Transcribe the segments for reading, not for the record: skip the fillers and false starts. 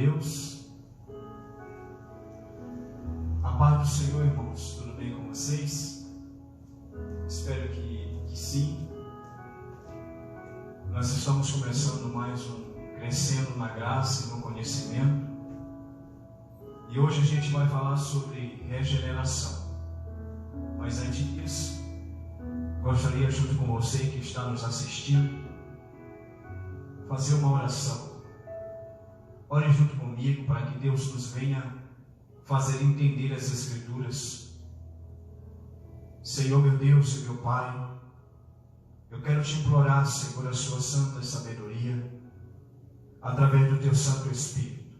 Deus. A paz do Senhor, irmãos. Tudo bem com vocês? Espero que sim. Nós estamos começando mais Crescendo na Graça e no Conhecimento. E hoje a gente vai falar sobre regeneração. Mas antes disso, gostaria, junto com você que está nos assistindo, fazer uma oração. Ore junto comigo para que Deus nos venha fazer entender as Escrituras. Senhor, meu Deus e meu Pai, eu quero te implorar, Senhor, a sua santa sabedoria, através do teu Santo Espírito.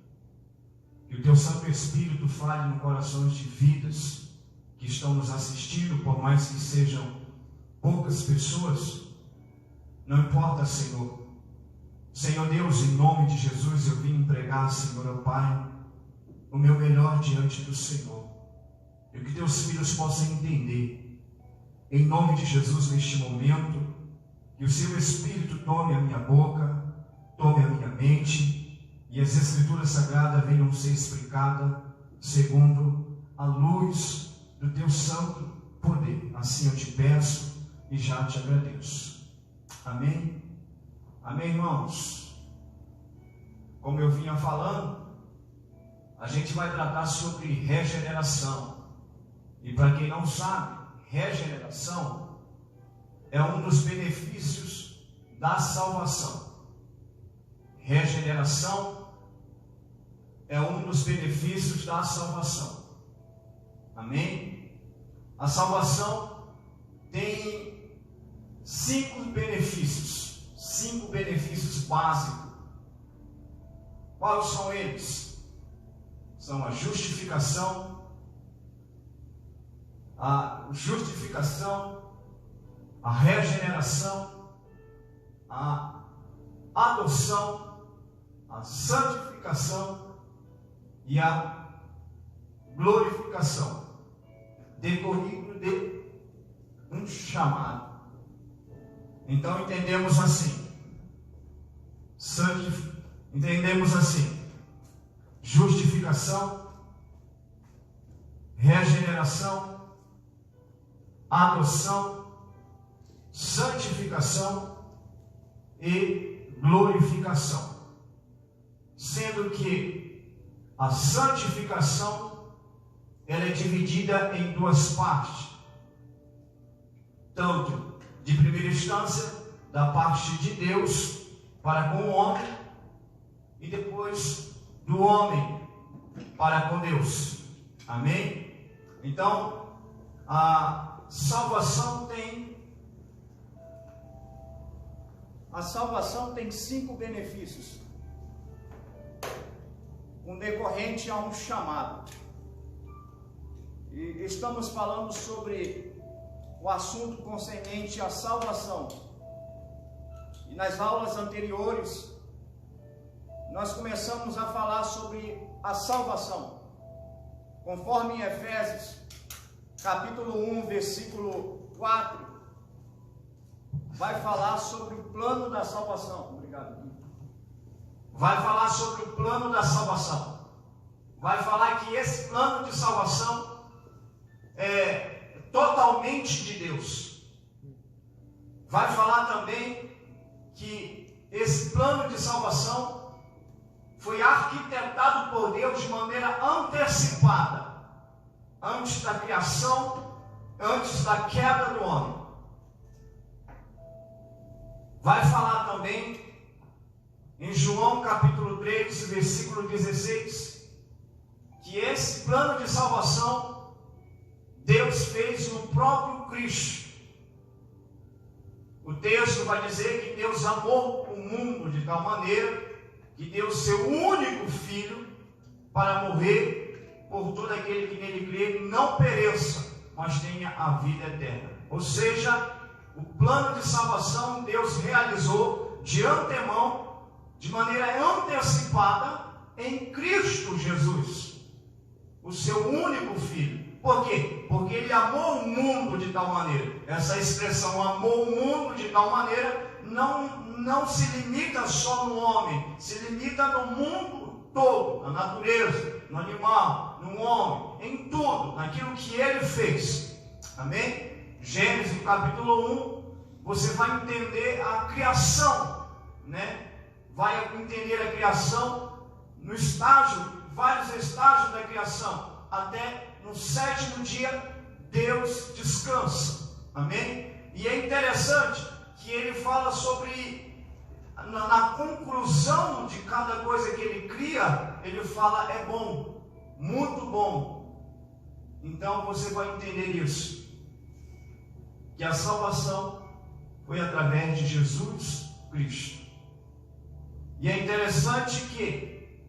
Que o teu Santo Espírito fale no corações de vidas que estão nos assistindo, por mais que sejam poucas pessoas. Não importa, Senhor. Senhor Deus, em nome de Jesus, eu vim pregar, Senhor, meu Pai, o meu melhor diante do Senhor. E que teus filhos possam entender, em nome de Jesus, neste momento, que o seu Espírito tome a minha boca, tome a minha mente, e as Escrituras Sagradas venham ser explicadas segundo a luz do teu santo poder. Assim eu te peço e já te agradeço. Amém? Amém, irmãos? Como eu vinha falando, a gente vai tratar sobre regeneração. E para quem não sabe, regeneração é um dos benefícios da salvação. Regeneração é um dos benefícios da salvação. Amém? A salvação tem 5 benefícios básicos. Quais são eles? São a justificação, a regeneração, a adoção, a santificação e a glorificação, decorrido de um chamado. Então entendemos assim, justificação, regeneração, adoção, santificação e glorificação. Sendo que a santificação ela é dividida em 2 partes. Tanto de primeira instância, da parte de Deus para com o homem, e depois do homem para com Deus. Amém? Então, a salvação tem 5 benefícios, com decorrente a um chamado. E estamos falando sobre o assunto concernente à salvação. E nas aulas anteriores, nós começamos a falar sobre a salvação. Conforme em Efésios, capítulo 1, versículo 4, vai falar sobre o plano da salvação. Obrigado. Vai falar sobre o plano da salvação. Vai falar que esse plano de salvação é totalmente de Deus. Vai falar também que esse plano de salvação foi arquitetado por Deus de maneira antecipada, antes da criação, antes da queda do homem. Vai falar também em João capítulo 3, versículo 16, que esse plano de salvação Deus fez no próprio Cristo. O texto vai dizer que Deus amou o mundo de tal maneira que deu o seu único Filho para morrer por todo aquele que nele crê, não pereça, mas tenha a vida eterna. Ou seja, o plano de salvação Deus realizou de antemão, de maneira antecipada, em Cristo Jesus, o seu único Filho. Por quê? Porque Ele amou o mundo de tal maneira. Essa expressão, amou o mundo de tal maneira, não se limita só no homem, se limita no mundo todo, na natureza, no animal, no homem, em tudo, naquilo que Ele fez. Amém? Gênesis, no capítulo 1, você vai entender a criação, né? Vai entender a criação no estágio, vários estágios da criação, até no 7º dia Deus descansa. Amém? E é interessante que ele fala sobre, na conclusão de cada coisa que ele cria, ele fala: é bom, muito bom. Então você vai entender isso, que a salvação foi através de Jesus Cristo. E é interessante que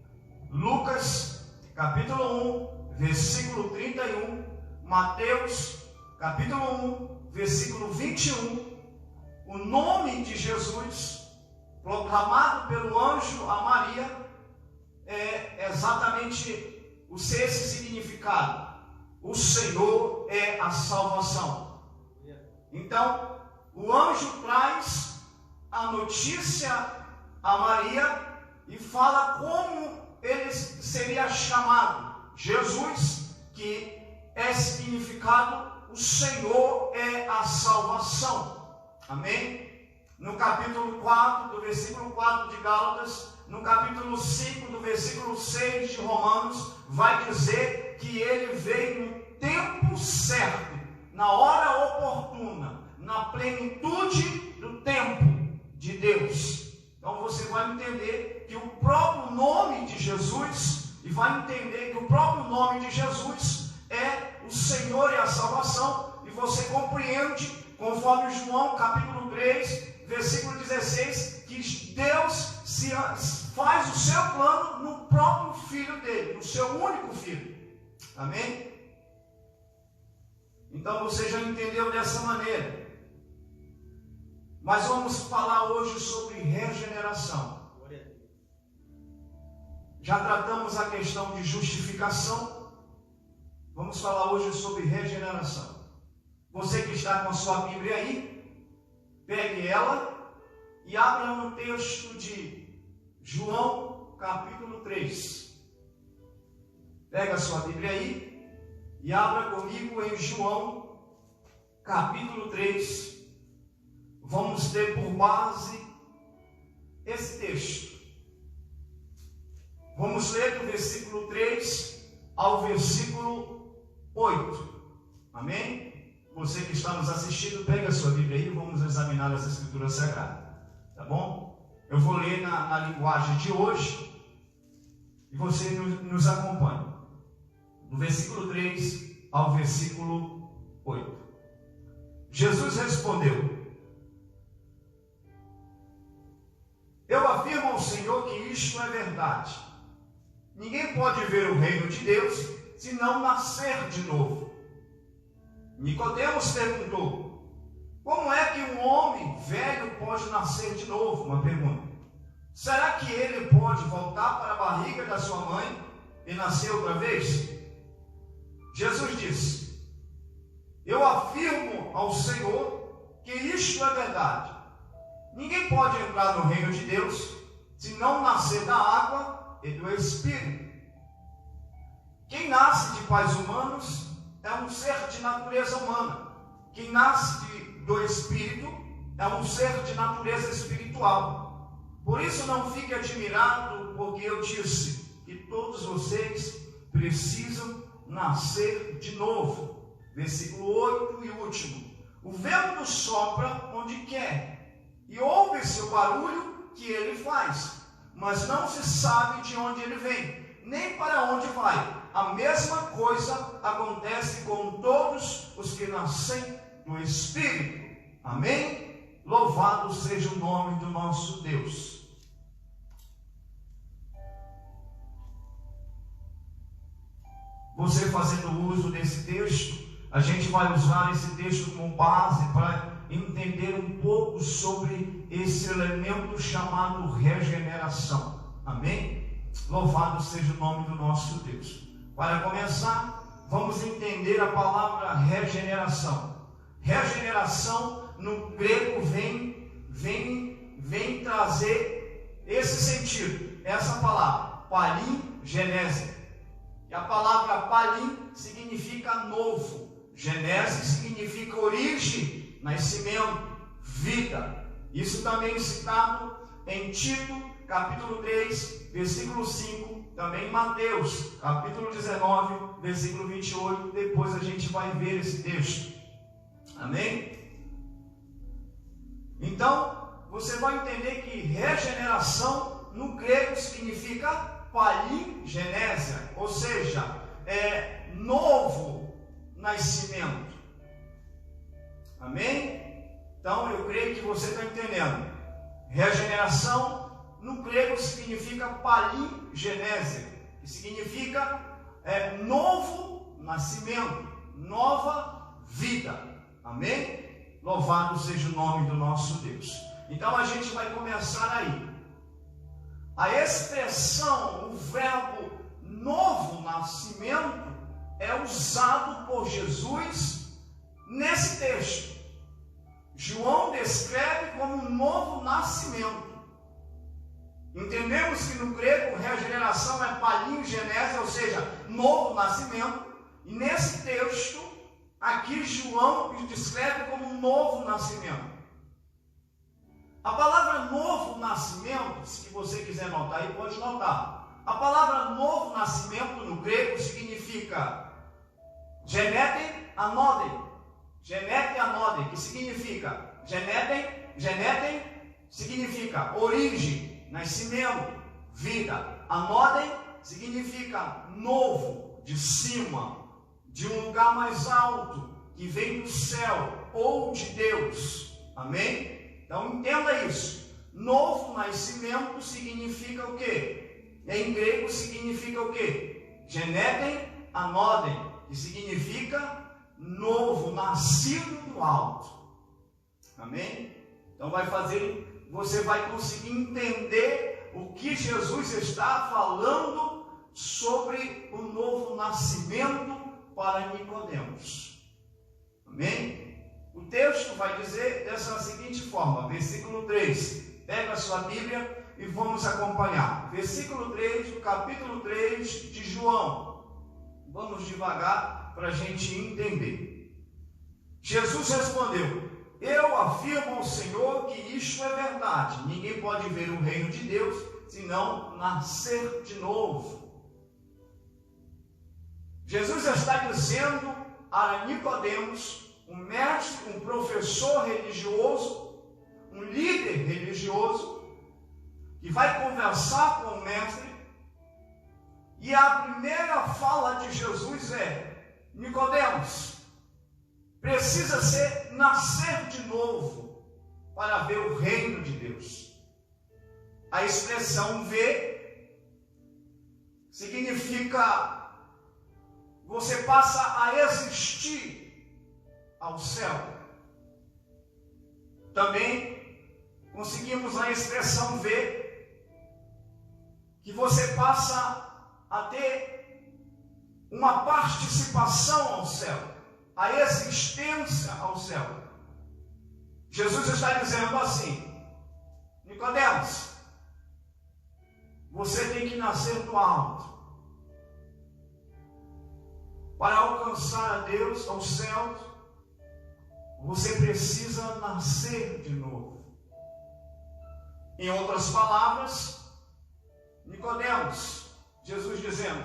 Lucas capítulo 1, versículo 31, Mateus capítulo 1, versículo 21, o nome de Jesus proclamado pelo anjo a Maria é exatamente esse significado: o Senhor é a salvação. Então o anjo traz a notícia a Maria e fala como ele seria chamado. Jesus, que é significado: o Senhor é a salvação. Amém? No capítulo 4, do versículo 4 de Gálatas, no capítulo 5, do versículo 6 de Romanos, vai dizer que ele veio no tempo certo, na hora oportuna, na plenitude do tempo de Deus. Então você vai entender que o próprio nome de Jesus, e vai entender que o próprio nome de Jesus é o Senhor e a salvação, e você compreende, conforme João capítulo 3, versículo 16, que Deus faz o seu plano no próprio Filho dele, no seu único Filho. Amém? Então você já entendeu dessa maneira. Mas vamos falar hoje sobre regeneração. Já tratamos a questão de justificação. Vamos falar hoje sobre regeneração. Você que está com a sua Bíblia aí, pegue ela e abra no texto de João capítulo 3. Pega a sua Bíblia aí e abra comigo em João capítulo 3. Vamos ter por base esse texto. Vamos ler do versículo 3 ao versículo 8. Amém? Você que está nos assistindo, pega a sua Bíblia aí e vamos examinar as Escrituras Sagradas. Tá bom? Eu vou ler na linguagem de hoje e você nos acompanha. Do versículo 3 ao versículo 8. Jesus respondeu: eu afirmo ao Senhor que isto é verdade. Ninguém pode ver o reino de Deus se não nascer de novo. Nicodemos perguntou: como é que um homem velho pode nascer de novo? Uma pergunta. Será que ele pode voltar para a barriga da sua mãe e nascer outra vez? Jesus disse: eu afirmo ao Senhor que isto é verdade. Ninguém pode entrar no reino de Deus se não nascer da água e do Espírito. Quem nasce de pais humanos é um ser de natureza humana. Quem nasce do Espírito é um ser de natureza espiritual. Por isso não fique admirado, porque eu disse que todos vocês precisam nascer de novo. Versículo 8 e último. O vento sopra onde quer e ouve-se o barulho que ele faz, mas não se sabe de onde ele vem, nem para onde vai. A mesma coisa acontece com todos os que nascem do Espírito. Amém? Louvado seja o nome do nosso Deus. Você fazendo uso desse texto, a gente vai usar esse texto como base para entender um pouco sobre esse elemento chamado regeneração. Amém? Louvado seja o nome do nosso Deus. Para começar, vamos entender a palavra regeneração. Regeneração no grego vem trazer esse sentido, essa palavra, palingenese. E a palavra palim significa novo. Genese significa origem, nascimento, vida. Isso também citado em Tito, capítulo 3, versículo 5. Também em Mateus, capítulo 19, versículo 28. Depois a gente vai ver esse texto. Amém? Então, você vai entender que regeneração no grego significa palingenésia, ou seja, novo nascimento. Amém? Então, eu creio que você está entendendo. Regeneração no grego significa palingenésia, que significa novo nascimento, nova vida. Amém? Louvado seja o nome do nosso Deus. Então a gente vai começar aí. A expressão, o verbo novo nascimento é usado por Jesus nesse texto. João descreve como um novo nascimento. Entendemos que no grego regeneração é palingenese, ou seja, novo nascimento. E nesse texto, aqui João descreve como um novo nascimento. A palavra novo nascimento, se você quiser notar aí, pode notar. A palavra novo nascimento no grego significa genete anodem. Genete anodem, que significa genete significa origem, nascimento, vida. Anodem significa novo, de cima, de um lugar mais alto, que vem do céu ou de Deus. Amém? Então entenda isso. Novo nascimento significa o quê? Em grego significa o quê? Geneten anodem, que significa novo, nascido do alto. Amém? Então você vai conseguir entender o que Jesus está falando sobre o novo nascimento para Nicodemos. Amém? O texto vai dizer dessa seguinte forma, versículo 3. Pega a sua Bíblia e vamos acompanhar. Versículo 3 do capítulo 3 de João. Vamos devagar para a gente entender. Jesus respondeu: eu afirmo ao Senhor que isto é verdade. Ninguém pode ver o reino de Deus senão nascer de novo. Jesus está dizendo a Nicodemos, um mestre, um professor religioso, um líder religioso, que vai conversar com o mestre, e a primeira fala de Jesus é: Nicodemos, precisa nascer de novo para ver o reino de Deus. A expressão ver significa você passa a existir ao céu. Também conseguimos a expressão ver, que você passa a ter uma participação ao céu, a existência ao céu. Jesus está dizendo assim: Nicodemos, você tem que nascer do alto. Para alcançar a Deus, aos céus, você precisa nascer de novo. Em outras palavras, Nicodemos, Jesus dizendo,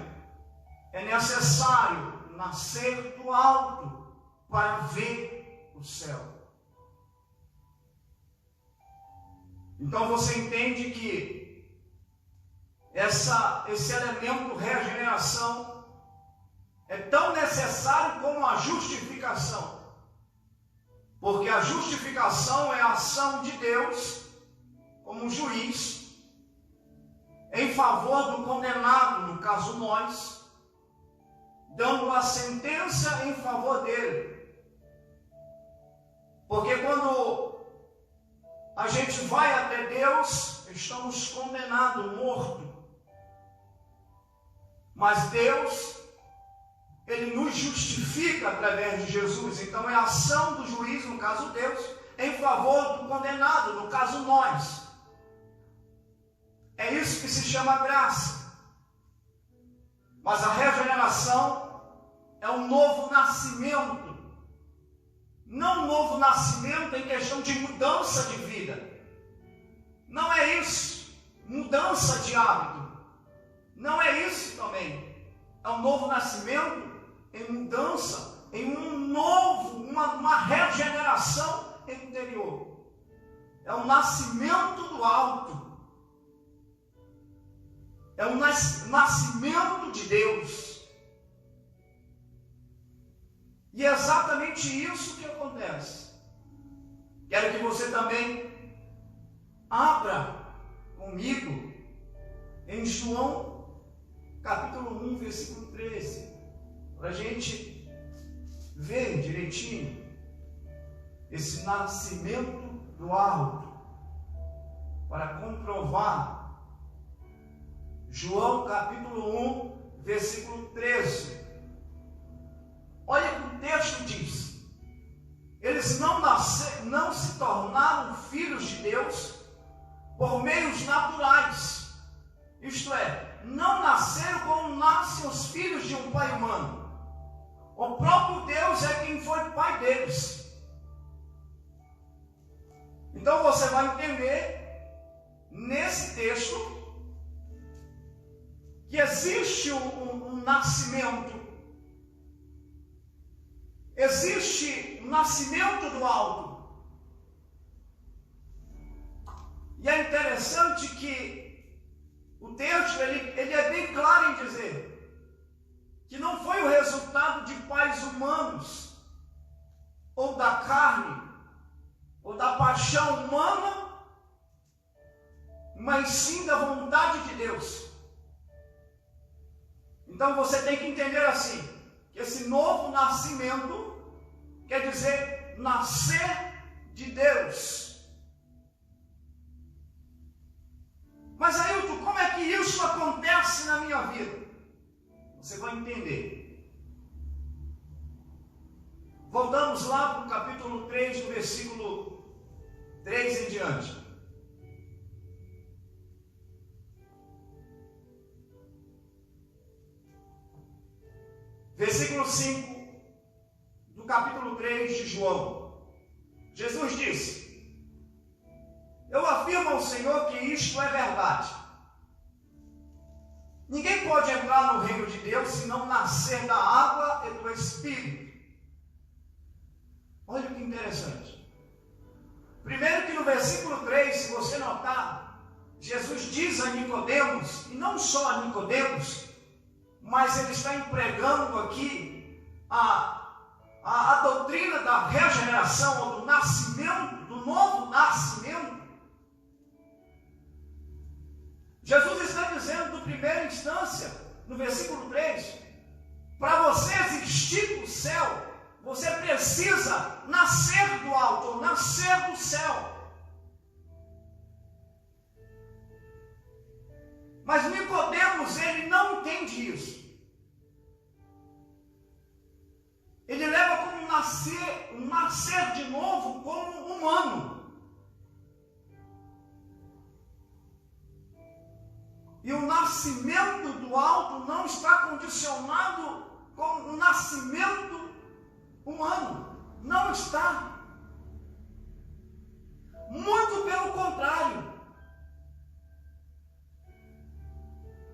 é necessário nascer do alto para ver o céu. Então você entende que esse elemento regeneração é tão necessário como a justificação. Porque a justificação é a ação de Deus como juiz em favor do condenado, no caso nós, dando a sentença em favor dele. Porque quando a gente vai até Deus, estamos condenados, mortos. Mas Deus, Ele nos justifica através de Jesus. Então é a ação do juiz, no caso Deus, em favor do condenado, no caso nós. É isso que se chama graça. Mas a regeneração é um novo nascimento. Não um novo nascimento em questão de mudança de vida. Não é isso. Mudança de hábito. Não é isso também. É um novo nascimento em mudança, em uma regeneração interior. É um nascimento do alto. É um nascimento de Deus. E é exatamente isso que acontece. Quero que você também abra comigo em João capítulo 1, versículo 13, para a gente ver direitinho esse nascimento do alto, para comprovar. João capítulo 1, versículo 13. Olha o que o texto diz. Eles não se tornaram filhos de Deus por meios naturais. Isto é, não nasceram como nascem os filhos de um pai humano. O próprio Deus é quem foi pai deles. Então você vai entender nesse texto que existe um nascimento. Existe um nascimento do alto. E é interessante que o texto ele é bem claro em dizer que não foi o resultado de pais humanos, ou da carne, ou da paixão humana, mas sim da vontade de Deus. Então você tem que entender assim, que esse novo nascimento quer dizer nascer de Deus. Mas Ailton, como é que isso acontece na minha vida? Você vai entender. Voltamos lá para o capítulo 3, do versículo 3 em diante. Versículo 5 do capítulo 3 de João. Jesus disse: eu afirmo ao Senhor que isto é verdade. Ninguém pode entrar no reino de Deus se não nascer da água e do Espírito. Olha que interessante. Primeiro que no versículo 3, se você notar, Jesus diz a Nicodemos, e não só a Nicodemos, mas ele está empregando aqui a doutrina da regeneração, ou do nascimento, do novo nascimento. Jesus está dizendo, de primeira instância, no versículo 3, para você existir no céu, você precisa nascer do alto, ou nascer do céu. Mas Nicodemos, ele não entende isso. Ele leva como um nascer de novo como humano. E o nascimento do alto não está condicionado com o nascimento humano. Não está. Muito pelo contrário.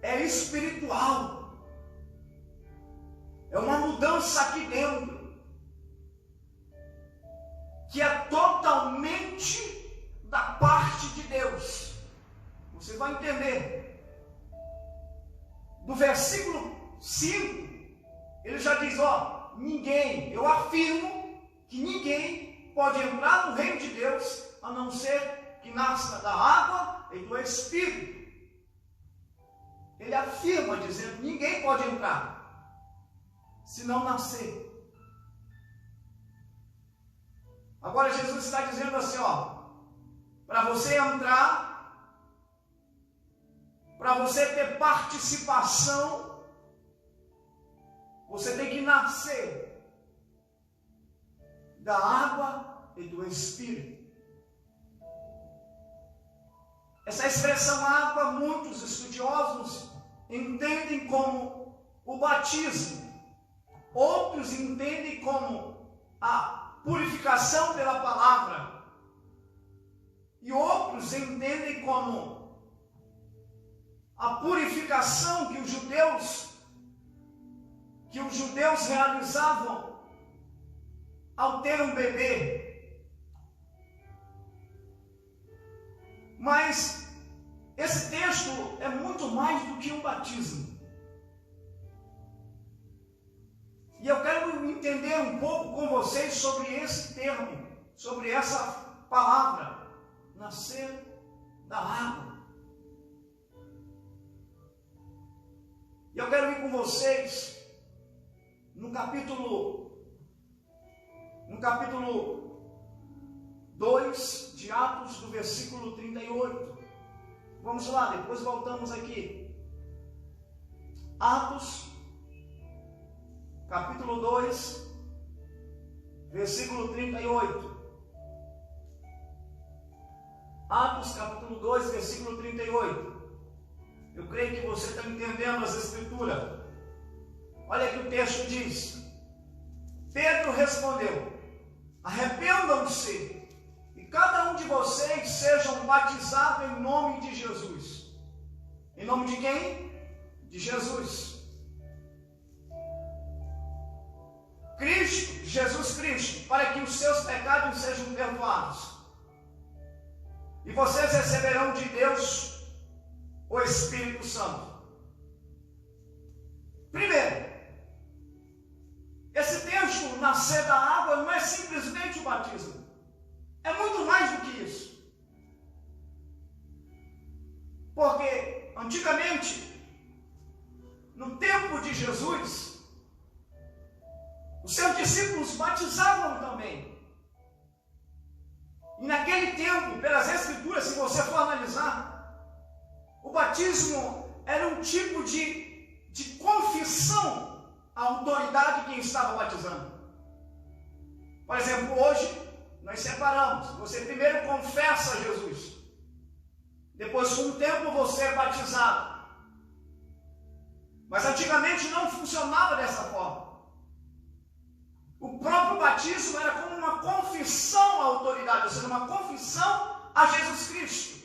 É espiritual. É uma mudança aqui dentro, que é totalmente da parte de Deus. Você vai entender. Do versículo 5, ele já diz, ninguém, eu afirmo que ninguém pode entrar no reino de Deus, a não ser que nasça da água e do Espírito. Ele afirma, dizendo, ninguém pode entrar se não nascer. Agora Jesus está dizendo assim, para você entrar, para você ter participação, você tem que nascer da água e do Espírito. Essa expressão água, muitos estudiosos entendem como o batismo. Outros entendem como a purificação pela palavra. E outros entendem como a purificação que os judeus realizavam ao ter um bebê. Mas esse texto é muito mais do que um batismo. E eu quero entender um pouco com vocês sobre esse termo, sobre essa palavra, nascer da água. E eu quero ir com vocês no capítulo 2 de Atos, do versículo 38. Vamos lá, depois voltamos aqui. Atos, capítulo 2, versículo 38. Atos, capítulo 2, versículo 38. Eu creio que você está entendendo as escrituras. Olha que o texto diz. Pedro respondeu: arrependam-se e cada um de vocês sejam batizados em nome de Jesus. Em nome de quem? De Jesus. Cristo, Jesus Cristo, para que os seus pecados sejam perdoados. E vocês receberão de Deus o Espírito Santo. Primeiro, esse texto, nascer da água, não é simplesmente o batismo. É muito mais do que isso. Porque, antigamente, no tempo de Jesus, os seus discípulos batizavam também. E naquele tempo, pelas Escrituras, se você for analisar, o batismo era um tipo de confissão à autoridade de quem estava batizando. Por exemplo, hoje nós separamos. Você primeiro confessa Jesus. Depois, com um tempo, você é batizado. Mas antigamente não funcionava dessa forma. O próprio batismo era como uma confissão à autoridade, ou seja, uma confissão a Jesus Cristo.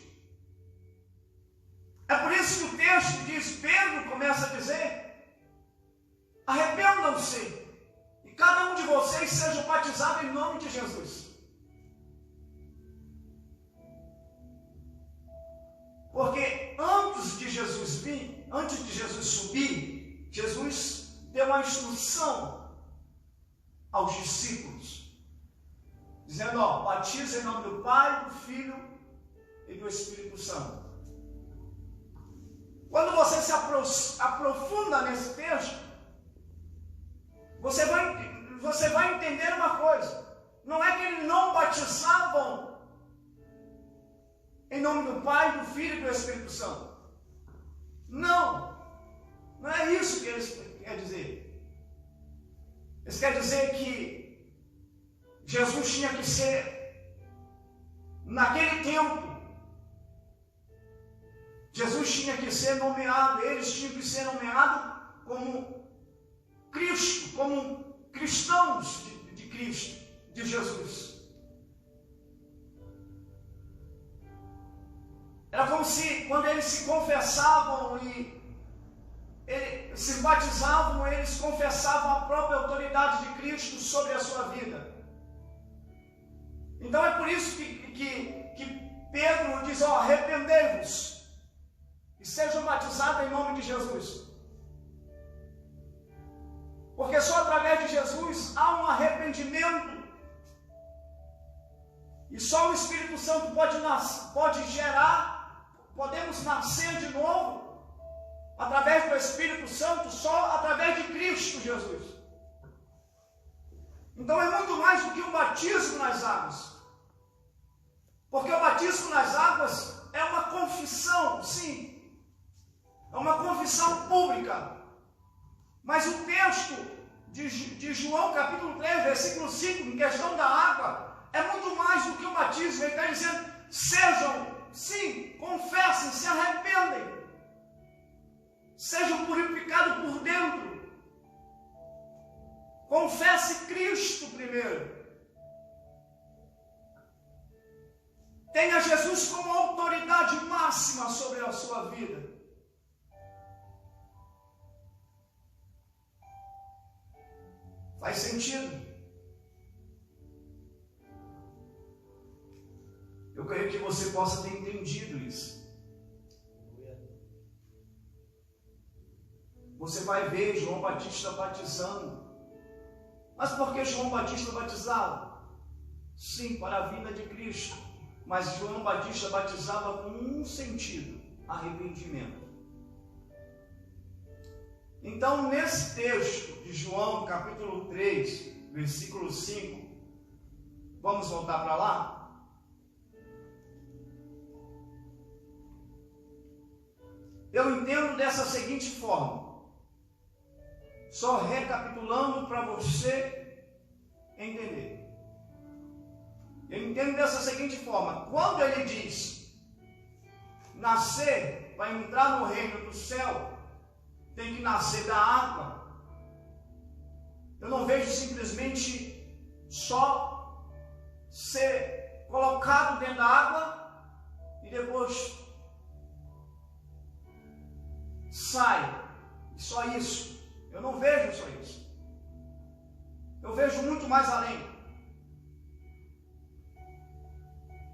É por isso que o texto diz, Pedro começa a dizer, arrependam-se e cada um de vocês seja batizado em nome de Jesus. Porque antes de Jesus vir, antes de Jesus subir, Jesus deu uma instrução aos discípulos, dizendo, batiza em nome do Pai, do Filho e do Espírito Santo. Quando você se aprofunda nesse texto, você vai entender uma coisa. Não é que eles não batizavam em nome do Pai, do Filho e do Espírito Santo. Não é isso que eles querem dizer. Eles querem dizer que Jesus tinha que ser, naquele tempo, Jesus tinha que ser nomeado, eles tinham que ser nomeados como Cristo, como cristãos de Cristo, de Jesus. Era como se, quando eles se confessavam e se batizavam, eles confessavam a própria autoridade de Cristo sobre a sua vida. Então é por isso que Pedro diz, arrependei-vos e sejam batizados em nome de Jesus. Porque só através de Jesus há um arrependimento. E só o Espírito Santo pode gerar, podemos nascer de novo, através do Espírito Santo, só através de Cristo Jesus. Então é muito mais do que um batismo nas águas. Porque o batismo nas águas é uma confissão, sim. É uma confissão pública. Mas o texto de João, capítulo 3, versículo 5, em questão da água, é muito mais do que o batismo. Ele está dizendo, sejam, sim, confessem, se arrependem. seja purificado por dentro. Confesse Cristo primeiro. Tenha Jesus como autoridade máxima sobre a sua vida. Faz sentido? Eu creio que você possa ter entendido isso. Você vai ver João Batista batizando. Mas por que João Batista batizava? Sim, para a vida de Cristo. Mas João Batista batizava com um sentido: arrependimento. Então, nesse texto de João, capítulo 3, versículo 5, vamos voltar para lá? Eu entendo dessa seguinte forma, só recapitulando para você entender. Eu entendo dessa seguinte forma: quando ele diz nascer para entrar no reino do céu, tem que nascer da água. Eu não vejo simplesmente só ser colocado dentro da água e depois sai. Só isso. Eu não vejo só isso. Eu vejo muito mais além.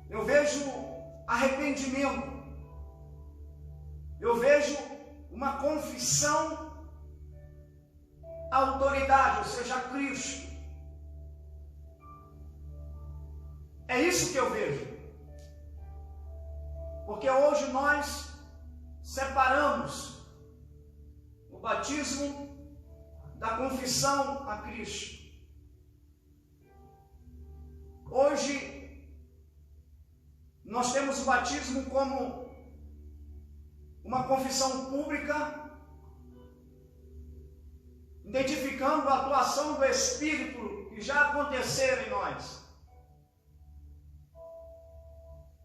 Eu vejo arrependimento. Eu vejo uma confissão à autoridade, ou seja, a Cristo. É isso que eu vejo. Porque hoje nós separamos o batismo da confissão a Cristo. Hoje nós temos o batismo como uma confissão pública, identificando a atuação do Espírito que já aconteceu em nós.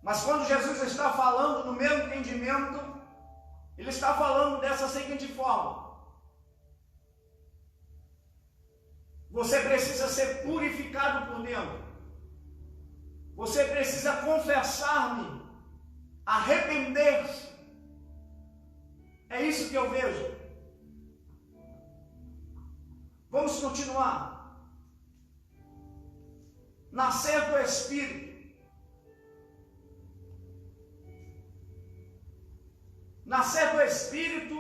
Mas quando Jesus está falando no meu entendimento, ele está falando dessa seguinte forma: você precisa ser purificado por dentro. Você precisa confessar-me, arrepender-se. É isso que eu vejo. Vamos continuar. Nascer do Espírito. Nascer do Espírito,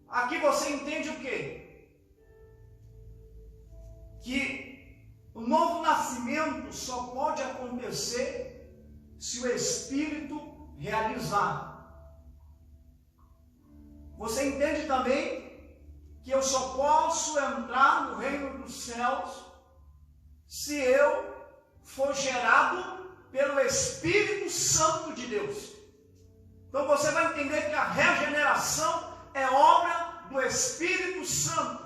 aqui você entende o quê? Que o novo nascimento só pode acontecer se o Espírito realizar. Você entende também que eu só posso entrar no reino dos céus se eu for gerado pelo Espírito Santo de Deus. Então você vai entender que a regeneração é obra do Espírito Santo.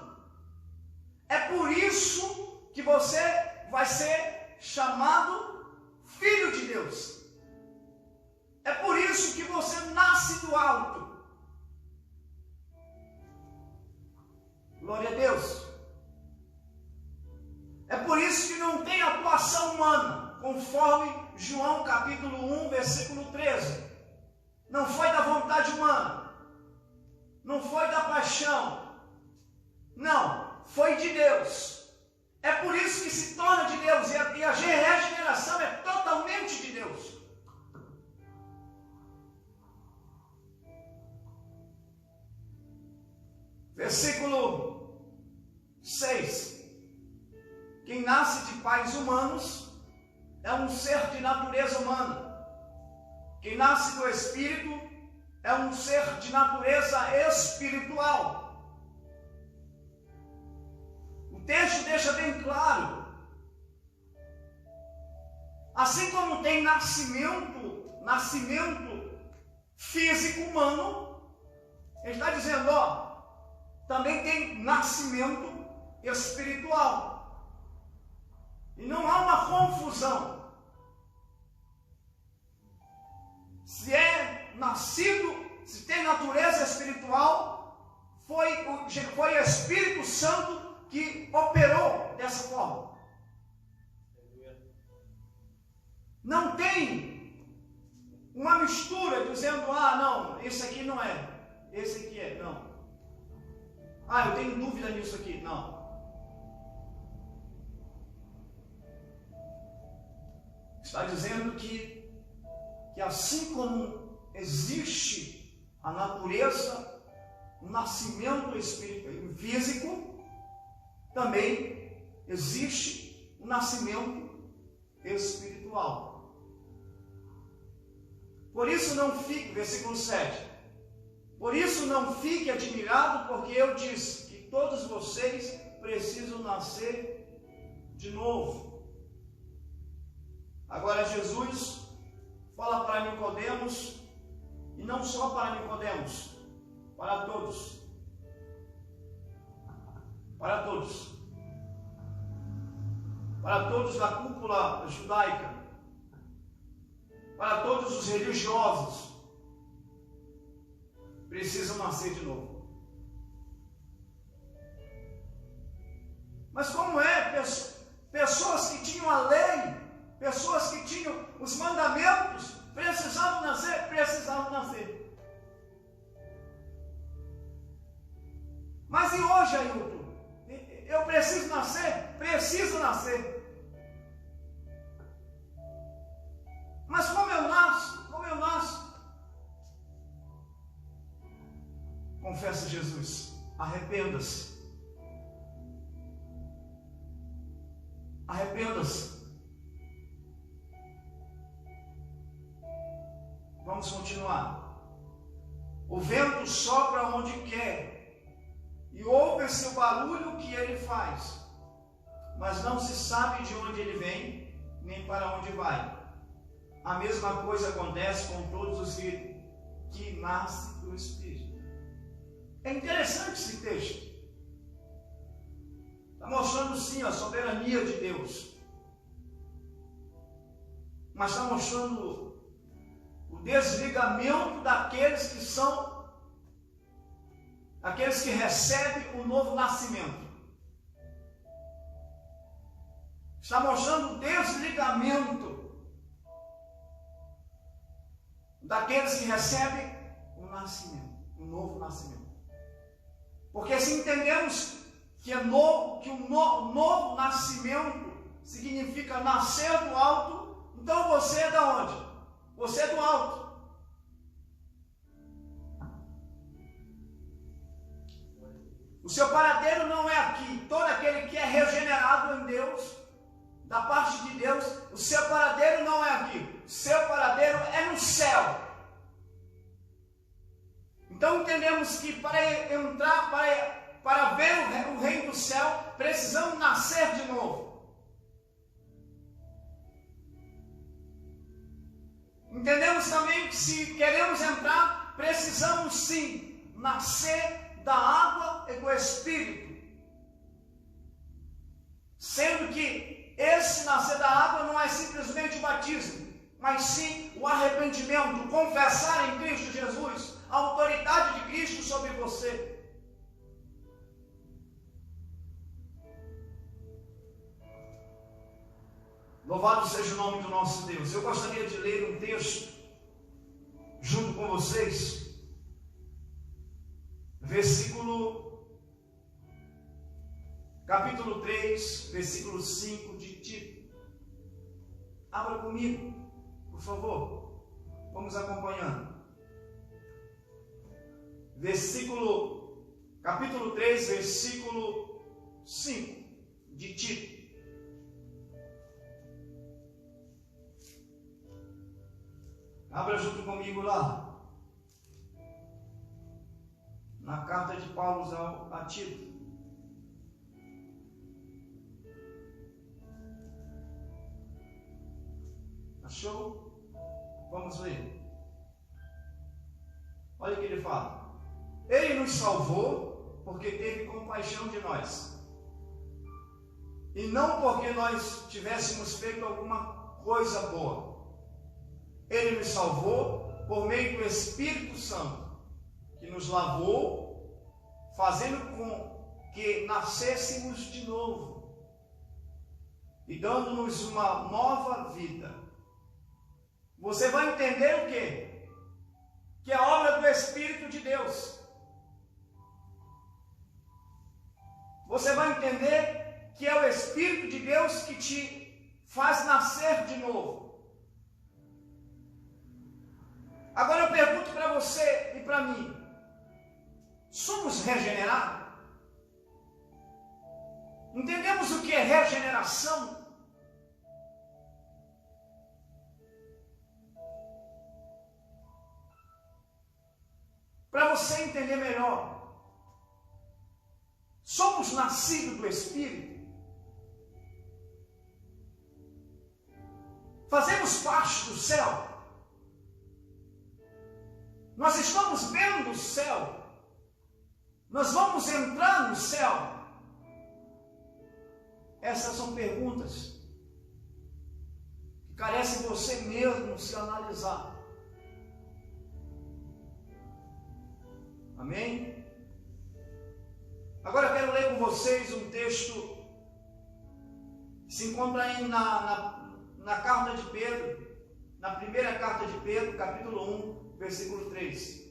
É por isso que você vai ser chamado filho de Deus. É por isso que você nasce do alto. Glória a Deus. É por isso que não tem atuação humana, conforme João capítulo 1, versículo 13. Não foi da vontade humana, não foi da paixão, não, foi de Deus. É por isso que se torna de Deus, e a regeneração é totalmente de Deus. Versículo 6. Quem nasce de pais humanos é um ser de natureza humana. Quem nasce do Espírito é um ser de natureza espiritual. O texto deixa bem claro. Assim como tem nascimento físico humano, ele está dizendo, também tem nascimento espiritual. E não há uma confusão. Se é nascido, se tem natureza espiritual, Não tem uma mistura dizendo, não, esse aqui não é, esse aqui é, não. Eu tenho dúvida nisso aqui, não. Está dizendo que assim como existe a natureza, o nascimento espiritual físico, também existe o nascimento espiritual. Por isso não fique, versículo 7, por isso não fique admirado, porque eu disse que todos vocês precisam nascer de novo. Agora Jesus fala para Nicodemos, e não só para Nicodemos, para todos. Para todos. Para todos da cúpula judaica. Para todos os religiosos. Precisam nascer de novo. Mas como é? Pessoas que tinham a lei, pessoas que tinham os mandamentos, precisavam nascer. Mas e hoje, Ailton? Eu preciso nascer? Preciso nascer. Mas como eu nasço? Confessa Jesus, arrependa-se. Vamos continuar. O vento sopra onde quer, e ouve-se o barulho que ele faz, mas não se sabe de onde ele vem, nem para onde vai. A mesma coisa acontece com todos os que nascem do Espírito. É interessante esse texto. Está mostrando sim a soberania de Deus, mas está mostrando o desligamento daqueles que recebem o novo nascimento. Está mostrando o desligamento daqueles que recebem o nascimento, o novo nascimento. Porque se entendemos que o novo nascimento significa nascer do alto, então você é da onde? Você é do alto. O seu paradeiro não é aqui. Todo aquele que é regenerado em Deus, da parte de Deus, o seu paradeiro não é aqui. O seu paradeiro é no céu. Então entendemos que para ver o reino do céu, precisamos nascer de novo. Entendemos também que se queremos entrar, precisamos sim nascer da água e do Espírito. Sendo que esse nascer da água não é simplesmente o batismo, mas sim o arrependimento, confessar em Cristo Jesus, a autoridade de Cristo sobre você. Louvado seja o nome do nosso Deus. Eu gostaria de ler um texto junto com vocês. Capítulo 3, versículo 5 de Tito. Abra comigo, por favor. Vamos acompanhando. Capítulo 3, versículo 5 de Tito. Abra junto comigo lá, na carta de Paulo a Tito. Achou? Vamos ver. Olha o que ele fala. Ele nos salvou porque teve compaixão de nós, e não porque nós tivéssemos feito alguma coisa boa. Ele nos salvou por meio do Espírito Santo, que nos lavou, fazendo com que nascêssemos de novo e dando-nos uma nova vida você vai entender o quê? Que é a obra do Espírito de Deus. Você vai entender que é o Espírito de Deus que te faz nascer de novo. Agora eu pergunto para você e para mim: somos regenerados? Entendemos o que é regeneração? Para você entender melhor, somos nascidos do Espírito? Fazemos parte do céu? Nós estamos vendo o céu? Nós vamos entrar no céu? Essas são perguntas que carecem você mesmo se analisar. Amém? Agora eu quero ler com vocês um texto que se encontra aí na carta de Pedro, na primeira carta de Pedro, capítulo 1, versículo 3.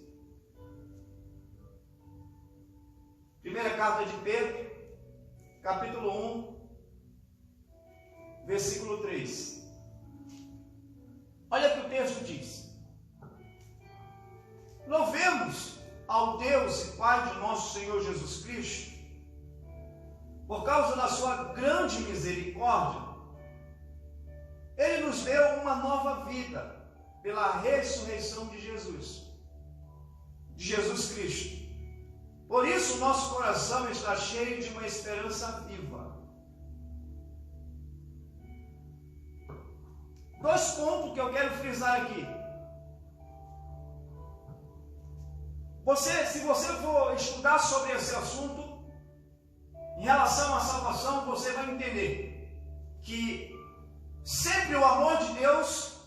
Primeira carta de Pedro, capítulo 1, versículo 3. Olha o que o texto diz: louvemos ao Deus e Pai de nosso Senhor Jesus Cristo, por causa da sua grande misericórdia, Ele nos deu uma nova vida pela ressurreição de Jesus Cristo. Por isso nosso coração está cheio de uma esperança viva. Dois pontos que eu quero frisar aqui. Se você for estudar sobre esse assunto, em relação à salvação, você vai entender que sempre o amor de Deus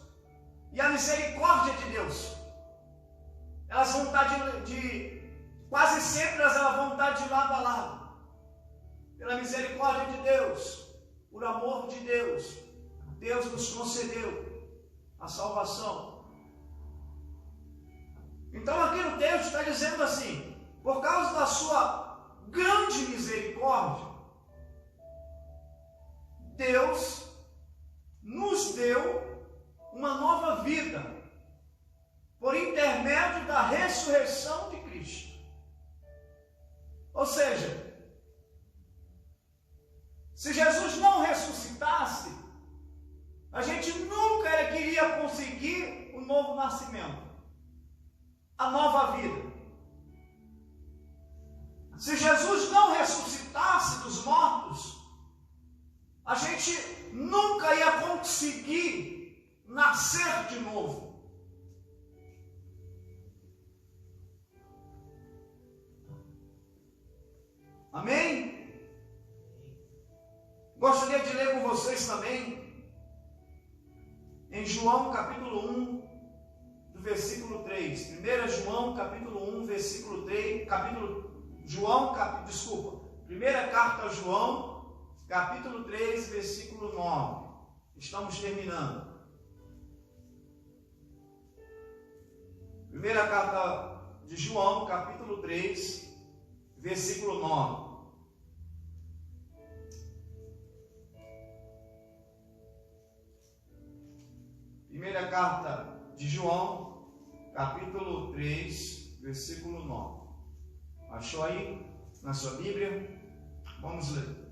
e a misericórdia de Deus, elas vão estar quase sempre elas vão estar de lado a lado. Pela misericórdia de Deus, por amor de Deus, Deus nos concedeu a salvação. Então aqui no texto está dizendo assim: por causa da sua grande misericórdia, Deus nos deu uma nova vida por intermédio da ressurreição de Cristo. Ou seja, se Jesus não ressuscitasse, a gente nunca iria conseguir o novo nascimento, a nova vida. Se Jesus não ressuscitasse dos mortos, a gente nunca ia conseguir nascer de novo. Amém? Gostaria de ler com vocês também em João capítulo 1, do versículo 3. 1 João capítulo 1, versículo 3. Primeira carta a João, capítulo 3, versículo 9. Estamos terminando. Primeira carta de João, capítulo 3, versículo 9. Primeira carta de João, capítulo 3, versículo 9. Achou aí na sua Bíblia? Vamos ler.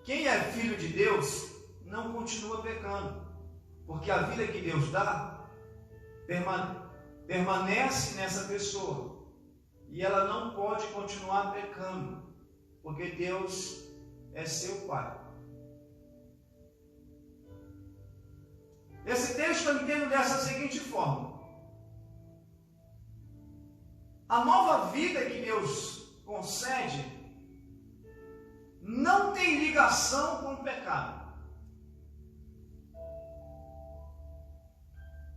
Quem é filho de Deus não continua pecando, porque a vida que Deus dá permanece nessa pessoa, e ela não pode continuar pecando, porque Deus é seu Pai. Esse texto eu entendo dessa seguinte forma: a nova vida que Deus concede não tem ligação com o pecado.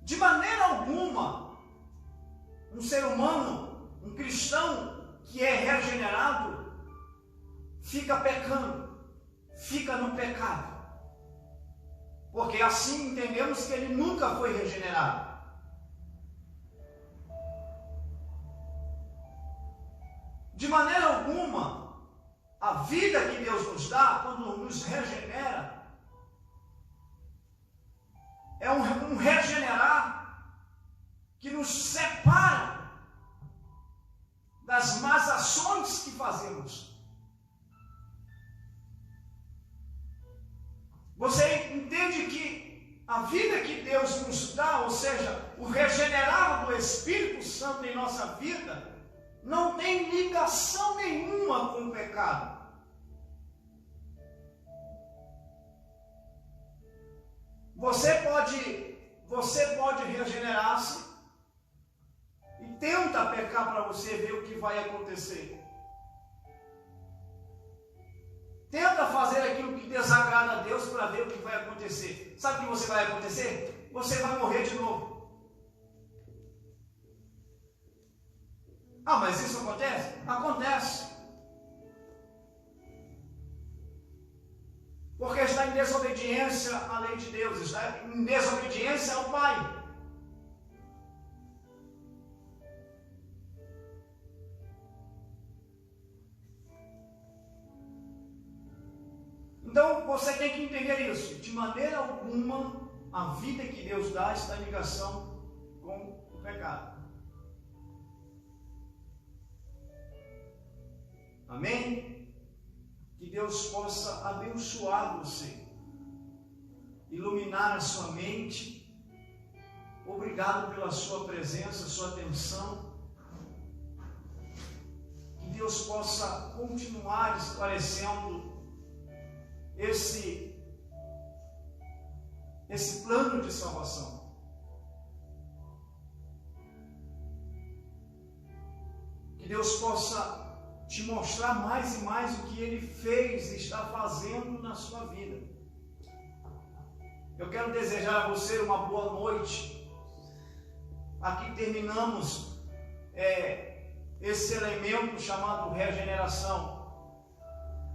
De maneira alguma, um ser humano, um cristão que é regenerado, fica pecando, fica no pecado. porque assim entendemos que ele nunca foi regenerado. De maneira alguma, a vida que Deus nos dá, quando nos regenera, é um regenerar que nos separa das más ações que fazemos. Você entende que a vida que Deus nos dá, ou seja, o regenerado do Espírito Santo em nossa vida, não tem ligação nenhuma com o pecado. Você pode regenerar-se e tenta pecar para você ver o que vai acontecer. Tenta fazer aquilo que desagrada a Deus para ver o que vai acontecer. Sabe o que você vai acontecer? Você vai morrer de novo. Ah, mas isso acontece? Acontece. Porque está em desobediência à lei de Deus, está em desobediência ao Pai. Então você tem que entender isso. De maneira alguma, a vida que Deus dá está em ligação com o pecado. Amém? Que Deus possa abençoar você, iluminar a sua mente. Obrigado pela sua presença, sua atenção. Que Deus possa continuar esclarecendo esse plano de salvação. Que Deus possa te mostrar mais e mais o que Ele fez e está fazendo na sua vida. Eu quero desejar a você uma boa noite. Aqui terminamos esse elemento chamado regeneração.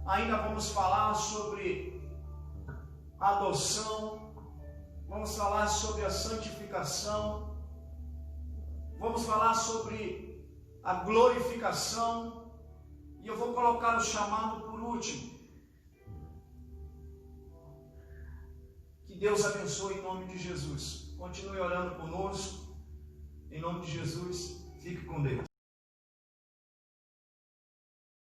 Ainda vamos falar sobre a adoção, vamos falar sobre a santificação, vamos falar sobre a glorificação. E eu vou colocar o chamado por último. Que Deus abençoe em nome de Jesus. Continue orando conosco. Em nome de Jesus, fique com Deus.